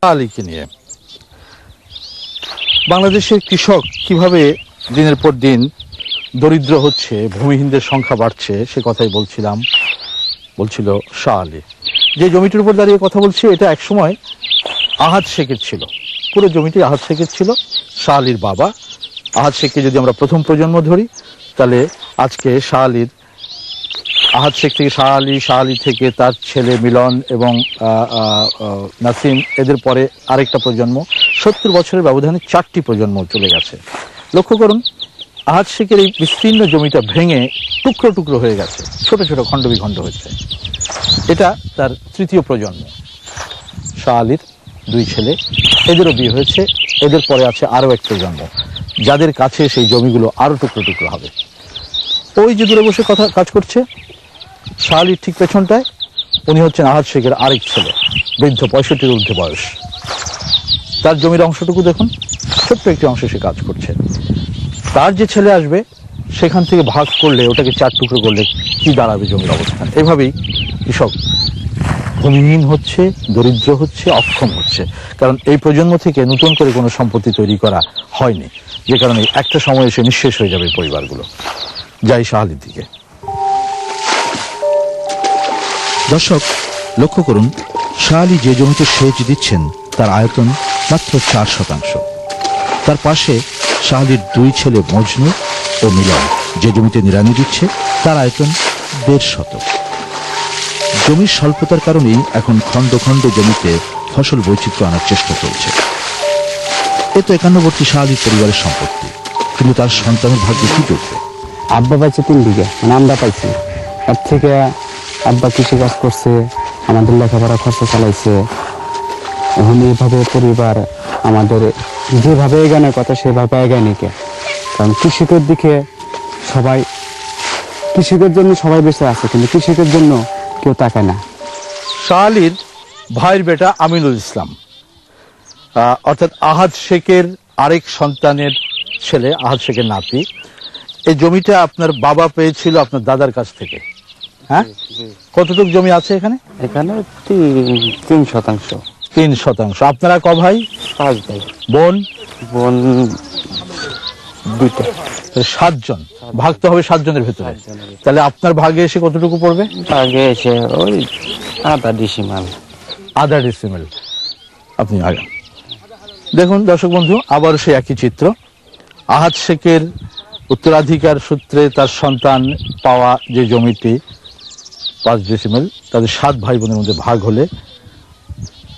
আলীকে নিয়ে বাংলাদেশের কৃষক কিভাবে দিনের পর দিন দরিদ্র হচ্ছে, ভূমিহীনদের সংখ্যা বাড়ছে, সে কথাই বলছিল শাহ আলী। যে জমিটির উপর দাঁড়িয়ে কথা বলছি, এটা একসময় আহাদ শেখের ছিল। পুরো জমিটি আহাদ শেখের ছিল। শাহ আলীর বাবা আহাদ শেখকে যদি আমরা প্রথম প্রজন্ম ধরি, তাহলে আজকে শাহ আলীর আহাদ শেখ থেকে শাহ আলী থেকে তার ছেলে মিলন এবং নাসিম, এদের পরে আরেকটা প্রজন্ম, 70 বছরের ব্যবধানে 4টি প্রজন্ম চলে গেছে। লক্ষ্য করুন, আহাদ শেখের এই বিস্তীর্ণ জমিটা ভেঙে টুকরো টুকরো হয়ে গেছে, ছোট ছোট খণ্ড বিখণ্ড হয়েছে। এটা তার তৃতীয় প্রজন্ম। শাহ আলীর 2 ছেলে, এদেরও বিয়ে হয়েছে, এদের পরে আছে আরো এক প্রজন্ম, যাদের কাছে সেই জমিগুলো আরো টুকরো টুকরো হবে। ওই যে দূরে বসে কাজ করছে শাহ আলীর ঠিক পেছনটায়, উনি হচ্ছেন আহাদ শেখের আরেক ছেলে, বৃদ্ধ, 65-র ঊর্ধ্বে বয়স। তার জমির অংশটুকু দেখুন, ছোট্ট একটি অংশে সে কাজ করছে। তার যে ছেলে আসবে, সেখান থেকে ভাগ করলে, ওটাকে 4 টুকরো করলে কি দাঁড়াবে জমির অবস্থান? এভাবেই কৃষক ভূমিহীন হচ্ছে, দরিদ্র হচ্ছে, অক্ষম হচ্ছে। কারণ এই প্রজন্ম থেকে নতুন করে কোনো সম্পত্তি তৈরি করা হয়নি, যে কারণে একটা সময় এসে নিঃশেষ হয়ে যাবে পরিবারগুলো। যাই শাহ আলীর দিকে। দর্শক লক্ষ্য করুন, শাহ আলী যে জমিতে সেচ দিচ্ছেন তার আয়তন মাত্র 4%। তার পাশে শাহ আলীর 2 ছেলে মজনু ও মিলন যে জমিতে নিড়ানি দিচ্ছে, তার আয়তন 1.5 জমির স্বল্পতার কারণেই এখন খণ্ড খণ্ড জমিতে ফসল বৈচিত্র্য আনার চেষ্টা চলছে। এ তো 51বর্তী শাহ আলীর পরিবারের সম্পত্তি, কিন্তু তার সন্তানের ভাগ্যে কি করবে? আব্বা পাইছে 3 বিঘা, মানে আমরা পাইছি। এর থেকে আব্বা কৃষিকাজ করছে, আমাদের লেখাপড়া খরচা চালাইছে। এখন এইভাবে পরিবার আমাদের যেভাবে এগানোর কথা সেভাবে এগায়নি কে। কারণ কৃষকের দিকে সবাই, কৃষকের জন্য সবাই বেঁচে আছে, কিন্তু কৃষকের জন্য কেউ তাকায় না। শাহ আলীর ভাইয়ের বেটা আমিনুল ইসলাম, অর্থাৎ আহাদ শেখের আরেক সন্তানের ছেলে, আহাদ শেখের নাতি। এই জমিটা আপনার বাবা পেয়েছিল আপনার দাদার কাছ থেকে, হ্যাঁ? কতটুকু জমি আছে এখানে? এখানে 3%। 3%। আপনারা ক ভাই? 5 ভাই। বোন? বোন 2টা। 7 জন। ভাগ তো হবে 7 জনের ভেতরে। তাহলে আপনার ভাগে এসে কতটুকু পড়বে? আগে এসে ওই আধা ডিসিমাল। আধা ডিসিমেল। আপনি আগে দেখুন দর্শক বন্ধু, আবার সেই একই চিত্র। আহাদ শেখের উত্তরাধিকার সূত্রে তার সন্তান পাওয়া যে জমিটি 5 ডিসিমেল, তাদের 7 ভাই বোনের মধ্যে ভাগ হলে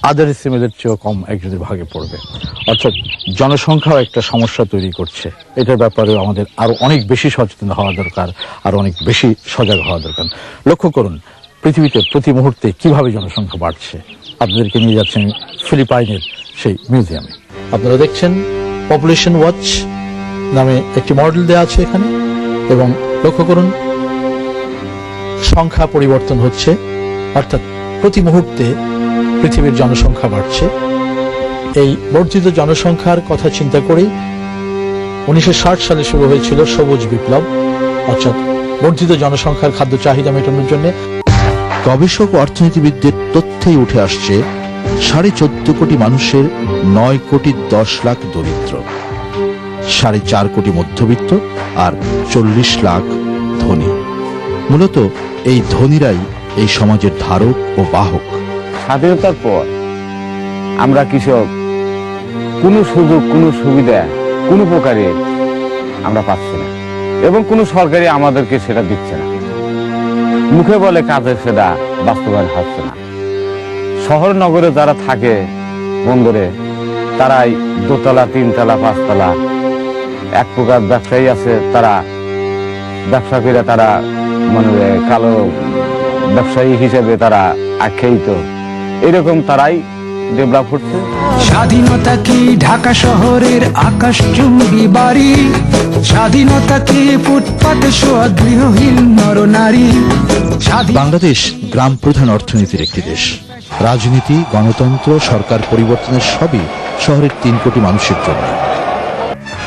আধা ডিসিমেলের চেয়েও কম একজনের ভাগে পড়বে। অর্থাৎ জনসংখ্যাও একটা সমস্যা তৈরি করছে। এটার ব্যাপারে আমাদের আরো অনেক বেশি সচেতন হওয়া দরকার, আর অনেক বেশি সজাগ হওয়া দরকার। লক্ষ্য করুন পৃথিবীতে প্রতি মুহূর্তে কিভাবে জনসংখ্যা বাড়ছে। আপনাদেরকে নিয়ে যাচ্ছেন ফিলিপাইনের সেই মিউজিয়ামে। আপনারা দেখছেন পপুলেশন ওয়াচ নামে একটি মডেল দেওয়া আছে এখানে, এবং লক্ষ্য করুন সংখ্যা পরিবর্তন হচ্ছে, অর্থাৎ প্রতি মুহূর্তে পৃথিবীর জনসংখ্যা বাড়ছে। এই বর্ধিত জনসংখ্যার কথা চিন্তা করেই 1960 সালে শুরু হয়েছিল সবুজ বিপ্লব, অর্থাৎ বর্ধিত জনসংখ্যার খাদ্য চাহিদা মেটানোর জন্য। গবেষক ও অর্থনীতিবিদদের তথ্যেই উঠে আসছে 14.5 কোটি মানুষের 9 কোটি 10 লাখ দরিদ্র, 4.5 কোটি মধ্যবিত্ত আর 40 লাখ ধনী। মূলত এই ধনীরাই এই সমাজের ধারক ও বাহক। স্বাধীনতার পর আমরা কৃষক কোনো সুযোগ, কোনো সুবিধা, কোনো প্রকারে আমরা পাচ্ছি না, এবং কোনো সরকারি আমাদেরকে সেটা দিচ্ছে না। মুখে বলে, কাজে সেটা বাস্তবায়ন হচ্ছে না। শহর নগরে যারা থাকে বন্দরে, তারাই 2 তলা 3 তলা 5 তলা, এক প্রকার ব্যবসায়ী আছে, তারা ব্যবসা করে তারা মানে কালো ব্যবসায়ী হিসেবে তারা আখ্যায়িত। এরকম তারাই ডেভেলপ হচ্ছে। স্বাধীনতা কি ঢাকা শহরের আকাশচুম্বী বাড়ি? স্বাধীনতা কি ফুটপাতে শোয়া গৃহহীন নরনারী? বাংলাদেশ গ্রাম প্রধান অর্থনীতির একটি দেশ। রাজনীতি, গণতন্ত্র, সরকার পরিবর্তনের সবই শহরের 3 কোটি মানুষের জন্য।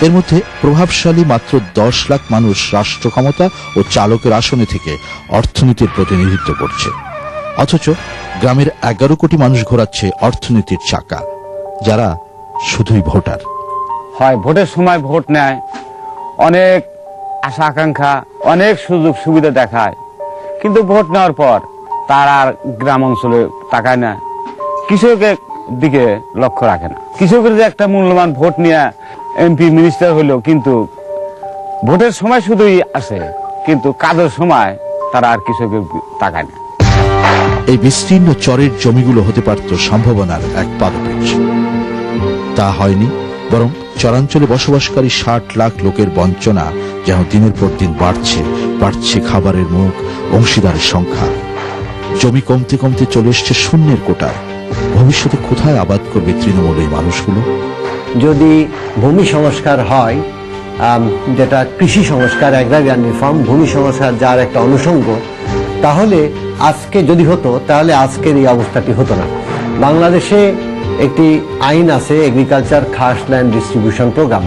এর মধ্যে প্রভাবশালী মাত্র 10 লাখ মানুষ রাষ্ট্র ক্ষমতা ও চালকের আসনে থেকে অর্থনীতির প্রতিনিধিত্ব করছে। অথচ গ্রামের 11 কোটি মানুষ ঘোরাচ্ছে অর্থনীতির চাকা। যারা শুধুই ভোটার। হয় ভোটের সময় ভোট নেয়, অনেক আশা আকাঙ্ক্ষা, অনেক সুযোগ সুবিধা দেখায়, কিন্তু ভোট নেওয়ার পর তার আর গ্রাম অঞ্চলে তাকায় না, কৃষকের দিকে লক্ষ্য রাখে না। কৃষকের যে একটা মূল্যবান ভোট নিয়ে এমপি মিনিস্টার হইলো, কিন্তু ভোটের সময় শুধুই আসে, কিন্তু কাজের সময় তারা আর কৃষকের তাকায় না। এই বিস্তীর্ণ চরের জমিগুলো হতে পারত সম্ভাবনার এক পাদপীঠ। তা হয়নি, বরং চরাঞ্চলে বসবাসকারী 60 লাখ লোকের বঞ্চনা যেন দিনের পর দিন বাড়ছে খাবারের মুখ, অংশীদারের সংখ্যা। জমি কমতে কমতে চলে এসছে শূন্যের কোটায়। ভবিষ্যতে কোথায় আবাদ করবে তৃণমূল এই মানুষগুলো? যদি ভূমি সংস্কার হয়, যেটা কৃষি সংস্কার, অ্যাগ্রারিয়ান রিফর্ম, ভূমি সংস্কার যার একটা অনুষঙ্গ, তাহলে আজকে যদি হতো, তাহলে আজকের এই অবস্থাটি হতো না। বাংলাদেশে একটি আইন আছে, এগ্রিকালচার খাস ল্যান্ড ডিস্ট্রিবিউশন প্রোগ্রাম,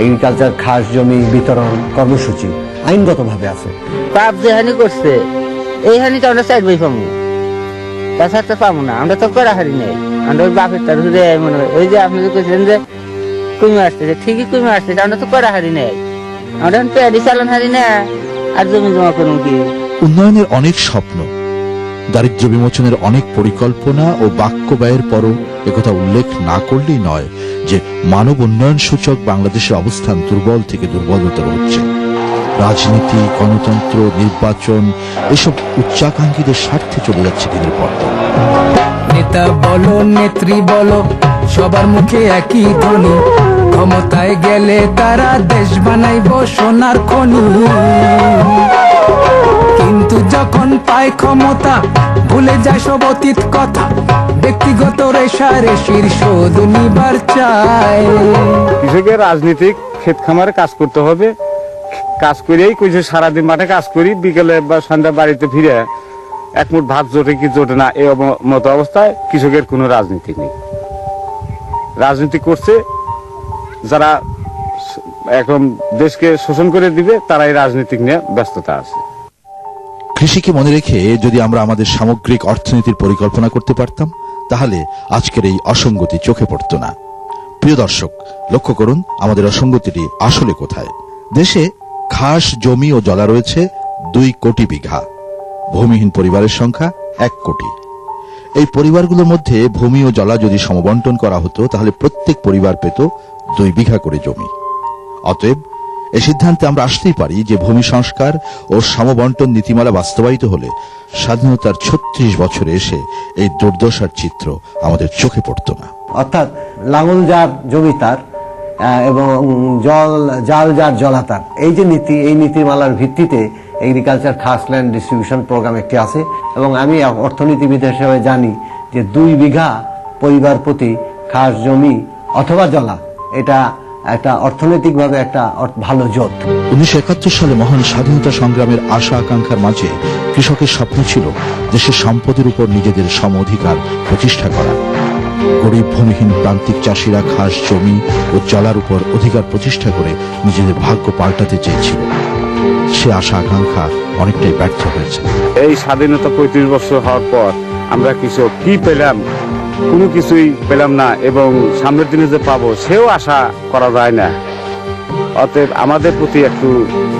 এগ্রিকালচার খাস জমি বিতরণ কর্মসূচি আইনগতভাবে আছে। পাপ যে হানি করছে এই হানিটা আমরা সাইড বাই পাবো, তাছাড়া তো পাবো না। আমরা তো করা হারি নেই, আমরা ওই বাপের তার মনে হয় ওই যে আপনি যে কেছেন যে কুমি আসতেছে, ঠিকই কুমি আসতেছে, আমরা তো করা হারি নেই, আমরা পেয়ারি চালান হারি না, আর জমি জমা করুন কি। উন্নয়নের অনেক স্বপ্ন, দারিদ্র্য বিমোচনের অনেক পরিকল্পনা ও বাক্য ব্যয়ের পরও একথা উল্লেখ না করলেই নয় যে মানব উন্নয়ন সূচক বাংলাদেশের অবস্থান দুর্বল থেকে দুর্বলতর হচ্ছে। রাজনীতি, গণতন্ত্র, নির্বাচন এসব উচ্চাকাঙ্ক্ষীদের স্বার্থে চলে যাচ্ছে দিনের পর দিন। নেতা বলো নেত্রী বলো সবার মুখে একই ধ্বনি, ক্ষমতায় গেলে তারা দেশ বানাইব সোনার খনি। কিন্তু যখন পায় ক্ষমতা ভুলে যায় সব অতীত কথা, ব্যক্তিগত রেশারেশির শোধ নিবার চায়। কৃষকের রাজনীতিক ক্ষেত খামারে কাজ করতে হবে, কাজ করেই কইছে সারাদিন মাঠে কাজ করি, বিকেলে বা সন্ধ্যা বাড়িতে ফিরে এক মুঠ ভাত জোটে কি জোটে না, এই মতো অবস্থায় কৃষকের কোনো রাজনীতি নেই। রাজনীতি করছে যারা এখন দেশকে শোষণ করে দিবে, তারা এই রাজনীতিক নিয়ে ব্যস্ততা আছে। কৃষিকে মনে রেখে যদি আমরা আমাদের সামগ্রিক অর্থনীতির পরিকল্পনা করতে পারতাম, তাহলে আজকের এই অসঙ্গতি চোখে পড়ত না। প্রিয় দর্শক, লক্ষ্য করুন আমাদের অসঙ্গতিটি আসলে কোথায়। দেশে খাস জমি ও জলা রয়েছে 2 কোটি বিঘা, ভূমিহীন পরিবারের সংখ্যা 1 কোটি। এই পরিবারগুলোর মধ্যে ভূমি ও জলা যদি সমবন্টন করা হতো, তাহলে প্রত্যেক পরিবার পেত 2 বিঘা করে জমি। অতএব এ সিদ্ধান্তে আমরা আসতেই পারি যে ভূমি সংস্কার ও সমবন্টন নীতিমালা বাস্তবায়িত হলে স্বাধীনতার 36 বছরে এসে এই দুর্দশার চিত্র আমাদের চোখে পড়ত না। অর্থাৎ লাঙল যার জমি তার, এবং জাল যার জলা তার, এই যে নীতি, এই নীতিমালার ভিত্তিতে এগ্রিকালচার খাস ল্যান্ড ডিস্ট্রিবিউশন প্রোগ্রাম একটি আছে। এবং আমি অর্থনীতিবিদ হিসেবে জানি যে 2 বিঘা পরিবার প্রতি খাস জমি অথবা জলা, এটা একটা অর্থনৈতিকভাবে একটা ভালো জোট। 1971 সালে মহান স্বাধীনতা সংগ্রামের আশা আকাঙ্ক্ষার মাঝে কৃষকের স্বপ্ন ছিল দেশের সম্পদের উপর নিজেদের সম অধিকার প্রতিষ্ঠা করা। গরিব ভূমিহীন প্রান্তিক চাষিরা খাস জমি ও জলার উপর অধিকার প্রতিষ্ঠা করে নিজেদের ভাগ্য পাল্টাতে চেয়েছিল। সে আশা আকাঙ্ক্ষা অনেকটাই ব্যর্থ হয়েছে। এই স্বাধীনতা 35 বছর হওয়ার পর আমরা কৃষক কি পেলাম? কোনো কিছুই পেলাম না, এবং সামনের দিনে যে পাবো সেও আশা করা যায় না। অতএব আমাদের প্রতি একটু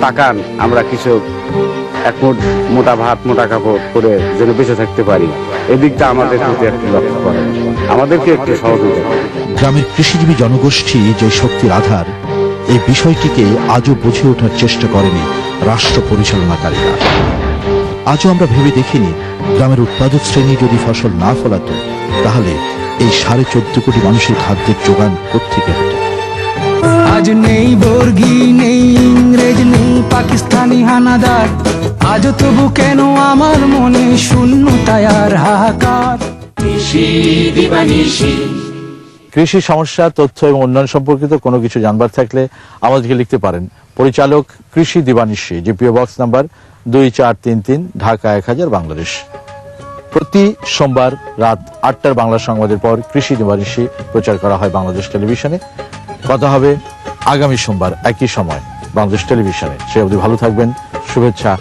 তাকান, আমরা কৃষক এক মুঠ মোটা ভাত মোটা কাপড় করে যেন বেঁচে থাকতে পারি, এদিকটা আমাদের প্রতি একটু লক্ষ্য করেন, আমাদেরকে একটু সহযোগিতা করেন। গ্রামের কৃষিজীবী জনগোষ্ঠী যে শক্তির আধার, এই বিষয়টিকে আজও বুঝে ওঠার চেষ্টা করেনি রাষ্ট্র পরিচালনাকারীরা। আজও আমরা ভেবে দেখিনি গ্রামের উৎপাদক শ্রেণী যদি ফসল না ফলাতো, তাহলে এই 14.5 কোটি মানুষের খাদ্যের যোগান কোত্থেকে হতো। আজ নেই বর্গী, নেই ইংরেজ, নেই পাকিস্তানি হানাদার, আজ তবু কেন আমার মনে শূন্যতায় আর হাহাকার। কৃষি সমস্যা, তথ্য এবং উন্নয়ন সম্পর্কিত কোনো কিছু জানবার থাকলে আমাদেরকে লিখতে পারেন। পরিচালক কৃষি দিবানিশি, GPO box number 2433, Dhaka 1000, Bangladesh. প্রতি সোমবার রাত 8টার বাংলা সংবাদের পর কৃষি দিবানিশি প্রচার করা হয় বাংলাদেশ টেলিভিশনে। কথা হবে আগামী সোমবার একই সময় বাংলাদেশ টেলিভিশনে। সে অবধি ভালো থাকবেন, শুভেচ্ছা।